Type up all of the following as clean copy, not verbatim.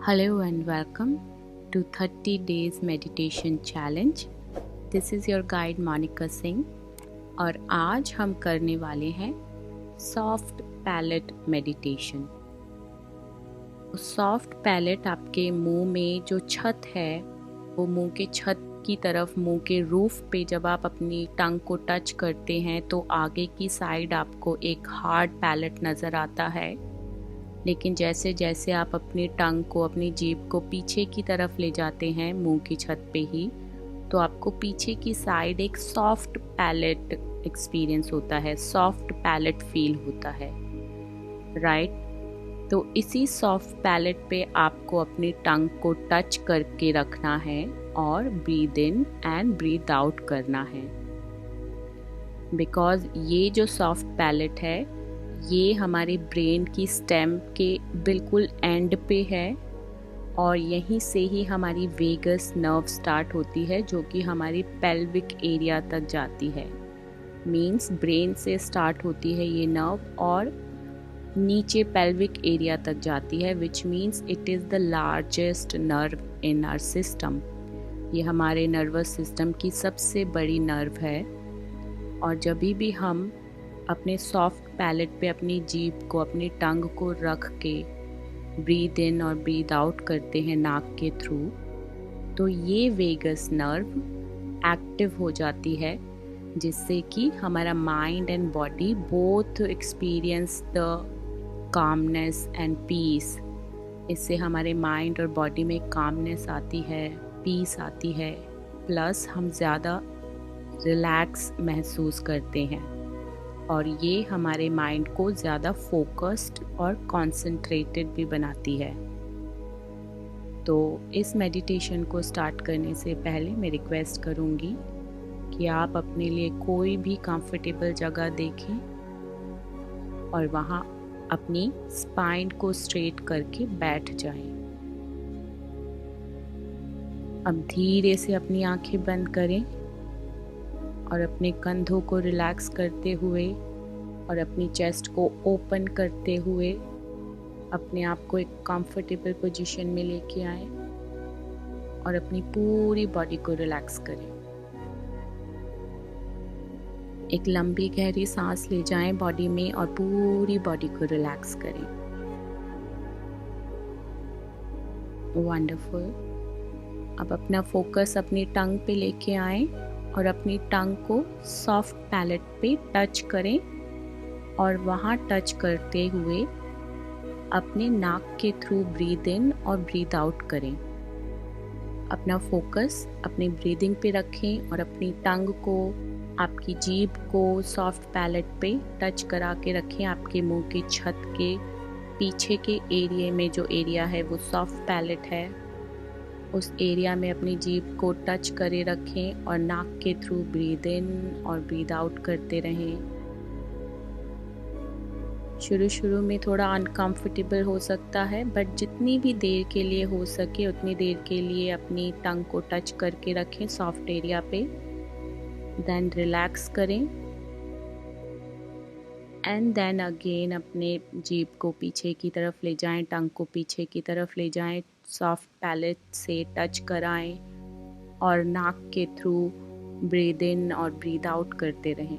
Hello and welcome to 30 Days Meditation Challenge. This is your guide Monica Singh और आज हम करने वाले हैं soft palate meditation. Soft palate आपके मुंह में जो छत है वो मुंह के छत की तरफ, मुंह के रूफ पे जब आप अपनी टंग को टच करते हैं तो आगे की साइड आपको एक हार्ड पैलेट नज़र आता है। लेकिन जैसे जैसे आप अपनी टंग को, अपनी जीभ को पीछे की तरफ ले जाते हैं मुंह की छत पे ही, तो आपको पीछे की साइड एक सॉफ्ट पैलेट एक्सपीरियंस होता है, सॉफ्ट पैलेट फील होता है, राइट। तो इसी सॉफ्ट पैलेट पे आपको अपनी टंग को टच करके रखना है और breathe in and breathe out करना है। बिकॉज ये जो सॉफ्ट पैलेट है ये हमारे ब्रेन की स्टेम के बिल्कुल एंड पे है और यहीं से ही हमारी वेगस नर्व स्टार्ट होती है जो कि हमारी पेल्विक एरिया तक जाती है। मींस ब्रेन से स्टार्ट होती है ये नर्व और नीचे पेल्विक एरिया तक जाती है, which means it is the largest nerve in our system. ये हमारे नर्वस सिस्टम की सबसे बड़ी नर्व है और जब भी हम अपने सॉफ्ट पैलेट पे अपनी जीभ को, अपनी टंग को रख के ब्रीद इन और ब्रीद आउट करते हैं नाक के थ्रू, तो ये वेगस नर्व एक्टिव हो जाती है जिससे कि हमारा mind and body both experience the calmness and peace. इससे हमारे माइंड और बॉडी में कामनेस आती है, पीस आती है, प्लस हम ज़्यादा रिलैक्स महसूस करते हैं और ये हमारे माइंड को ज़्यादा फोकस्ड और कॉन्सेंट्रेटेड भी बनाती है। तो इस मेडिटेशन को स्टार्ट करने से पहले मैं रिक्वेस्ट करूँगी कि आप अपने लिए कोई भी कंफर्टेबल जगह देखें और वहाँ अपनी स्पाइन को स्ट्रेट करके बैठ जाएं। अब धीरे से अपनी आंखें बंद करें और अपने कंधों को रिलैक्स करते हुए और अपनी चेस्ट को ओपन करते हुए अपने आप को एक कंफर्टेबल पोजीशन में लेके आए और अपनी पूरी बॉडी को रिलैक्स करें। एक लंबी गहरी सांस ले जाएं बॉडी में और पूरी बॉडी को रिलैक्स करें। वंडरफुल। अब अपना फोकस अपनी टंग पे लेके आए और अपनी टंग को सॉफ्ट पैलेट पे टच करें और वहाँ टच करते हुए अपने नाक के थ्रू ब्रीद इन और ब्रीद आउट करें। अपना फोकस अपनी ब्रीदिंग पे रखें और अपनी टंग को, आपकी जीभ को सॉफ्ट पैलेट पे टच करा के रखें। आपके मुंह की छत के पीछे के एरिया में जो एरिया है वो सॉफ्ट पैलेट है, उस एरिया में अपनी जीभ को टच करे रखें और नाक के थ्रू ब्रीद इन और ब्रीद आउट करते रहें। शुरू में थोड़ा अनकंफर्टेबल हो सकता है, बट जितनी भी देर के लिए हो सके उतनी देर के लिए अपनी टंग को टच करके रखें सॉफ्ट एरिया पे, देन रिलैक्स करें एंड देन अगेन अपने जीभ को पीछे की तरफ ले जाएं, टंग को पीछे की तरफ ले जाएं, सॉफ्ट पैलेट से टच कराएं और नाक के थ्रू ब्रीद इन और ब्रीद आउट करते रहें।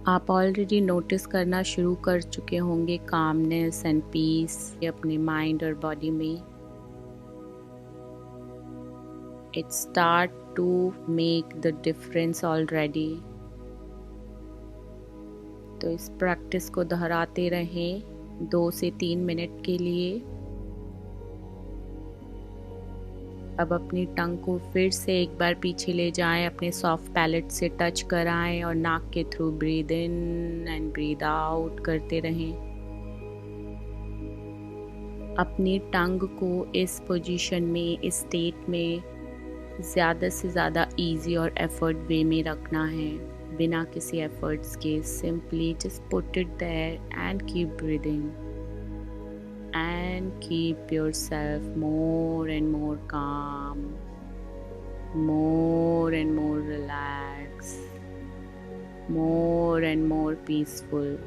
आप ऑलरेडी नोटिस करना शुरू कर चुके होंगे कामनेस एंड पीस अपने माइंड और बॉडी में। It start to make the difference already. तो इस प्रैक्टिस को दोहराते रहें 2 से 3 मिनट के लिए। अब अपनी टंग को फिर से एक बार पीछे ले जाएं, अपने सॉफ्ट पैलेट से टच कराएं और नाक के through breathe in and breathe out करते रहें। अपनी टंग को इस पोजीशन में, इस स्टेट में ज़्यादा से ज़्यादा इजी और एफर्ट वे में रखना है, बिना किसी एफर्ट्स के। Simply just put it there and keep breathing and keep yourself more and more calm, more and more relaxed, more and more peaceful.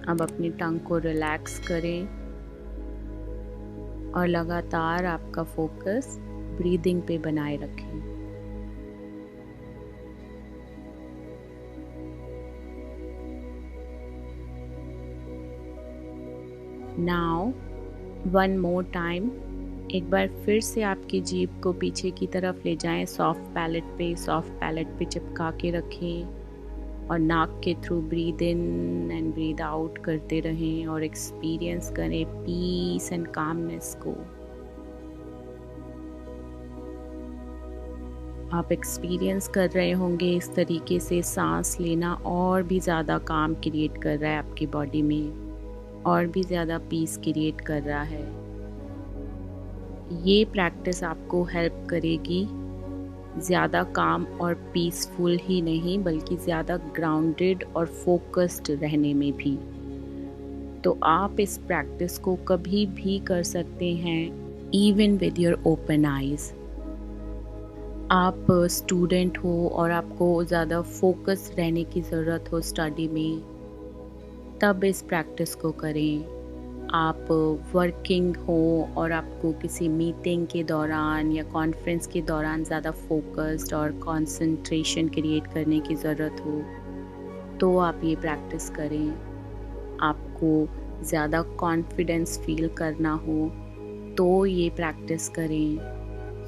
अब अपनी टंग को रिलैक्स करें और लगातार आपका फोकस ब्रीदिंग पे बनाए रखें। नाउ वन मोर टाइम, एक बार फिर से आपकी जीभ को पीछे की तरफ ले जाएं, सॉफ्ट पैलेट पे चिपका के रखें और नाक के through breathe in and breathe out करते रहें और एक्सपीरियंस करें पीस एंड कामनेस को। आप एक्सपीरियंस कर रहे होंगे इस तरीके से सांस लेना और भी ज़्यादा काम क्रिएट कर रहा है आपकी बॉडी में, और भी ज़्यादा पीस क्रिएट कर रहा है। ये प्रैक्टिस आपको हेल्प करेगी ज़्यादा काम और पीसफुल ही नहीं, बल्कि ज़्यादा ग्राउंडेड और फोकस्ड रहने में भी। तो आप इस प्रैक्टिस को कभी भी कर सकते हैं, even with your open eyes. आप स्टूडेंट हो और आपको ज़्यादा फोकस रहने की ज़रूरत हो स्टडी में, तब इस प्रैक्टिस को करें। आप वर्किंग हो और आपको किसी मीटिंग के दौरान या कॉन्फ्रेंस के दौरान ज़्यादा फोकस्ड और कंसंट्रेशन क्रिएट करने की ज़रूरत हो, तो आप ये प्रैक्टिस करें। आपको ज़्यादा कॉन्फिडेंस फील करना हो, तो ये प्रैक्टिस करें।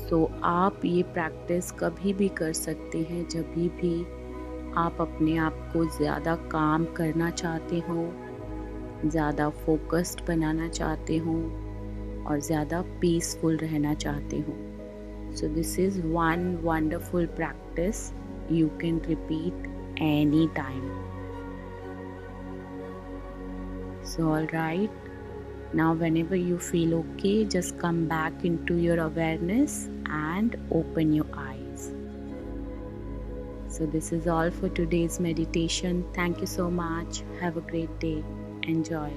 सो आप ये प्रैक्टिस कभी भी कर सकते हैं जब भी आप अपने आप को ज़्यादा काम करना चाहते हो, ज़्यादा फोकस्ड बनाना चाहते हो और ज़्यादा पीसफुल रहना चाहते हो। So this is one wonderful practice you can repeat anytime. So alright, now whenever you feel okay, just come back into your awareness and open your eyes. So this is all for today's meditation. Thank you so much. Have a great day. Enjoy.